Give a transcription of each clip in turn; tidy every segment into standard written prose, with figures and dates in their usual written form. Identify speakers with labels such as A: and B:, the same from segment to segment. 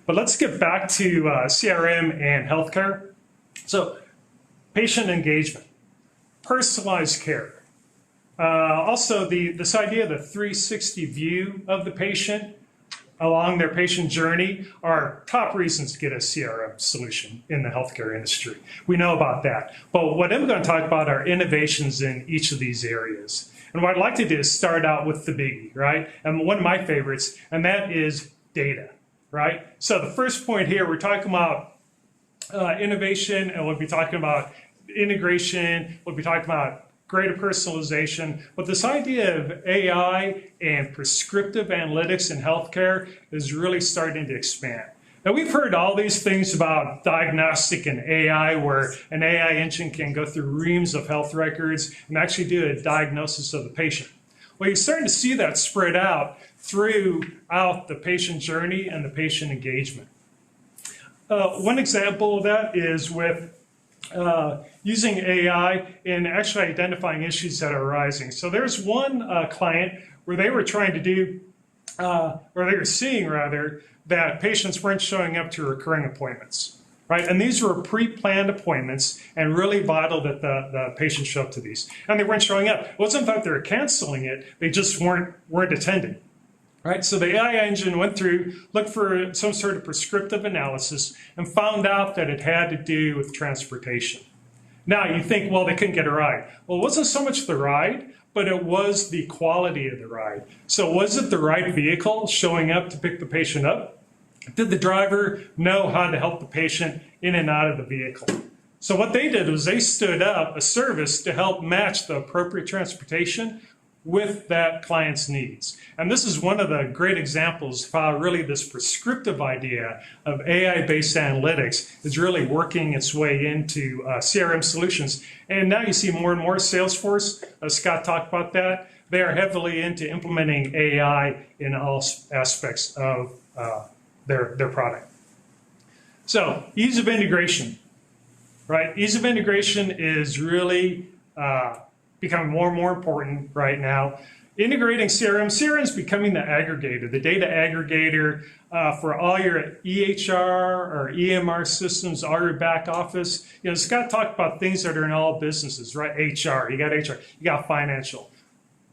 A: But let's get back to CRM and healthcare. So patient engagement, personalized care. Also, this idea of the 360 view of the patient along their patient journey are top reasons to get a CRM solution in the healthcare industry. We know about that. But what I'm going to talk about are innovations in each of these areas. And what I'd like to do is start out with the biggie, right? And one of my favorites, and that is data, right? So the first point here, we're talking about innovation, and we'll be talking about integration, we'll be talking about greater personalization, but this idea of AI and prescriptive analytics in healthcare is really starting to expand. Now, we've heard all these things about diagnostic and AI, where an AI engine can go through reams of health records and actually do a diagnosis of the patient. Well, you're starting to see that spread out throughout the patient journey and the patient engagement. One example of that is with using AI in actually identifying issues that are arising. So there's one client where they were trying to do, or they were seeing rather, that patients weren't showing up to recurring appointments, right? And these were pre-planned appointments and really vital that the patients show up to these. And they weren't showing up. It wasn't that they were canceling it, they just weren't attending. Right, so the AI engine went through, looked for some sort of prescriptive analysis, and found out that it had to do with transportation. Now you think, well, they couldn't get a ride. Well, it wasn't so much the ride, but it was the quality of the ride. So was it the right vehicle showing up to pick the patient up? Did the driver know how to help the patient in and out of the vehicle? So what they did was they stood up a service to help match the appropriate transportation with that client's needs. And this is one of the great examples of how really this prescriptive idea of AI-based analytics is really working its way into CRM solutions. And now you see more and more Salesforce, Scott talked about that, they are heavily into implementing AI in all aspects of their product. So ease of integration, right? Ease of integration is really becoming more and more important right now. Integrating CRM is becoming the aggregator, the data aggregator for all your EHR or EMR systems, all your back office. You know, Scott talked about things that are in all businesses, right? HR, you got financial.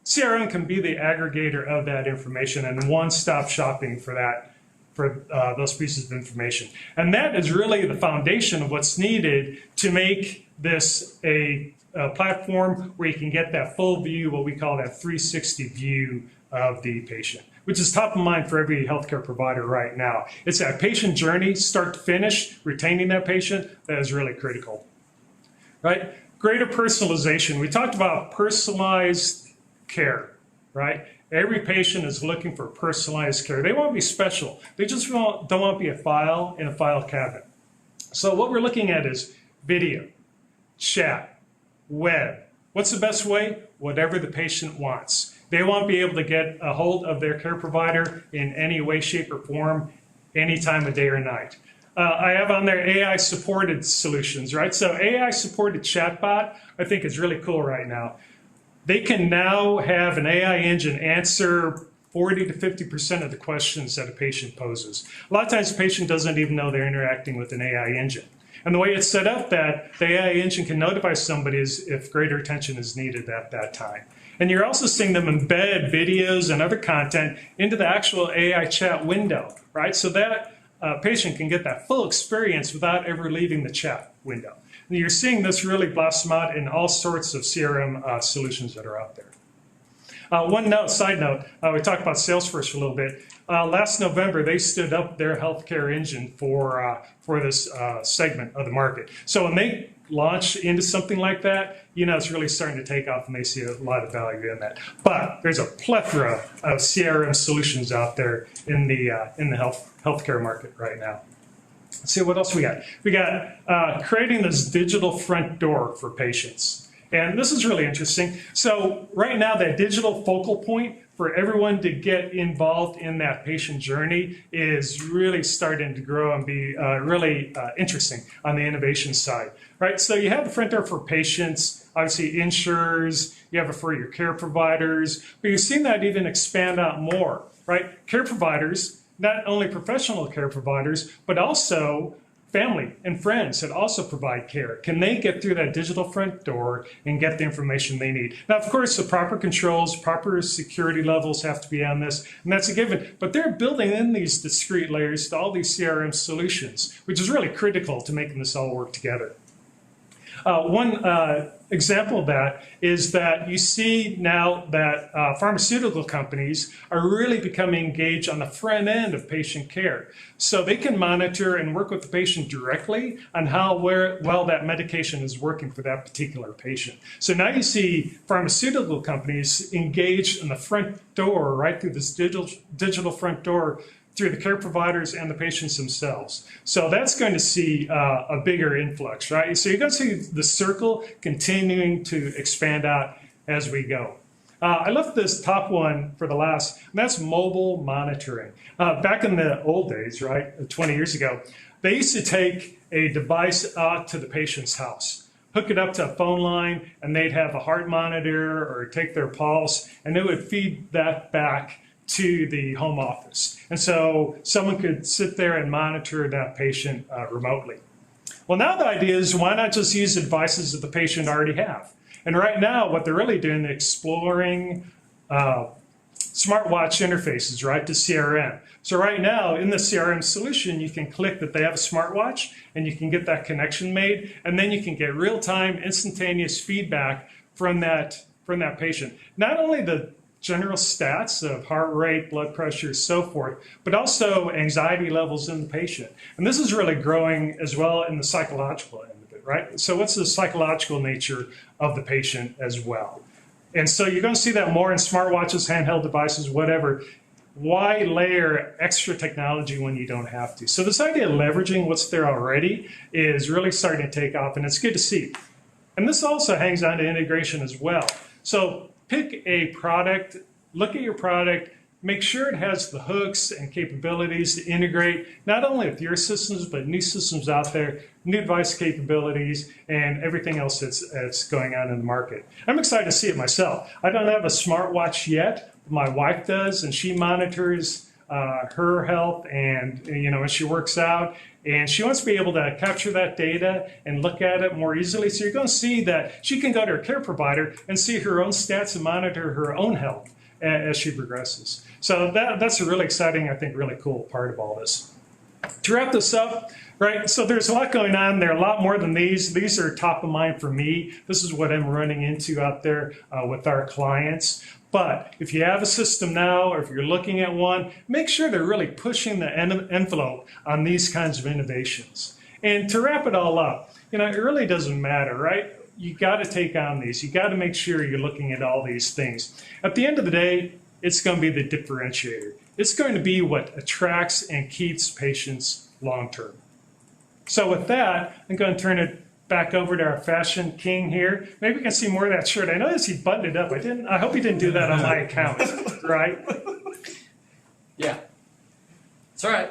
A: CRM can be the aggregator of that information and one-stop shopping for that, for those pieces of information. And that is really the foundation of what's needed to make this a platform where you can get that full view, what we call that 360 view of the patient, which is top of mind for every healthcare provider right now. It's that patient journey, start to finish, retaining that patient, that is really critical, right? Greater personalization. We talked about personalized care, right? Every patient is looking for personalized care. They want to be special. They just don't want to be a file in a file cabinet. So what we're looking at is video, chat, web. What's the best way? Whatever the patient wants. They want to be able to get a hold of their care provider in any way, shape, or form, any time of day or night. I have on there AI-supported solutions, right? So AI-supported chatbot, I think is really cool right now. They can now have an AI engine answer 40 to 50% of the questions that a patient poses. A lot of times the patient doesn't even know they're interacting with an AI engine. And the way it's set up, that the AI engine can notify somebody if greater attention is needed at that time. And you're also seeing them embed videos and other content into the actual AI chat window, right? So that patient can get that full experience without ever leaving the chat window. And you're seeing this really blossom out in all sorts of CRM solutions that are out there. Side note, we talked about Salesforce for a little bit. Last November, they stood up their healthcare engine for this segment of the market. So when they launch into something like that, you know it's really starting to take off and they see a lot of value in that. But there's a plethora of CRM solutions out there in the healthcare market right now. Let's see what else we got. We got creating this digital front door for patients. And this is really interesting. So right now, that digital focal point for everyone to get involved in that patient journey is really starting to grow and be really interesting on the innovation side, right? So you have the front door for patients, obviously insurers, you have it for your care providers, but you've seen that even expand out more, right? Care providers, not only professional care providers, but also family and friends that also provide care. Can they get through that digital front door and get the information they need? Now, of course, the proper controls, proper security levels have to be on this, and that's a given. But they're building in these discrete layers to all these CRM solutions, which is really critical to making this all work together. One example of that is that you see now that pharmaceutical companies are really becoming engaged on the front end of patient care. So they can monitor and work with the patient directly on how well that medication is working for that particular patient. So now you see pharmaceutical companies engaged in the front door, right through this digital front door, through the care providers and the patients themselves. So that's going to see a bigger influx, right? So you're going to see the circle continuing to expand out as we go. I left this top one for the last, and that's mobile monitoring. Back in the old days, right, 20 years ago, they used to take a device out to the patient's house, hook it up to a phone line, and they'd have a heart monitor or take their pulse, and they would feed that back to the home office. And so someone could sit there and monitor that patient remotely. Well, now the idea is, why not just use the devices that the patient already have? And right now, what they're really doing is exploring smartwatch interfaces, right, to CRM. So right now, in the CRM solution, you can click that they have a smartwatch, and you can get that connection made, and then you can get real-time, instantaneous feedback from that patient. Not only the general stats of heart rate, blood pressure, so forth, but also anxiety levels in the patient. And this is really growing as well in the psychological end of it, right? So what's the psychological nature of the patient as well? And so you're going to see that more in smartwatches, handheld devices, whatever. Why layer extra technology when you don't have to? So this idea of leveraging what's there already is really starting to take off, and it's good to see. And this also hangs on to integration as well. So pick a product, look at your product, make sure it has the hooks and capabilities to integrate not only with your systems, but new systems out there, new device capabilities, and everything else that's going on in the market. I'm excited to see it myself. I don't have a smartwatch yet. My wife does, and she monitors her health and, as she works out. And she wants to be able to capture that data and look at it more easily. So you're going to see that she can go to her care provider and see her own stats and monitor her own health as she progresses. So that's a really exciting, I think, really cool part of all this. To wrap this up, right, so there's a lot going on. There are a lot more than these. These are top of mind for me. This is what I'm running into out there with our clients. But if you have a system now, or if you're looking at one, make sure they're really pushing the envelope on these kinds of innovations. And to wrap it all up, it really doesn't matter, right? You got to take on these. You got to make sure you're looking at all these things. At the end of the day, it's going to be the differentiator. It's going to be what attracts and keeps patients long term. So with that, I'm going to turn it back over to our fashion king here. Maybe we can see more of that shirt. I noticed he buttoned it up. I hope he didn't do that on my account, right?
B: Yeah. It's all right.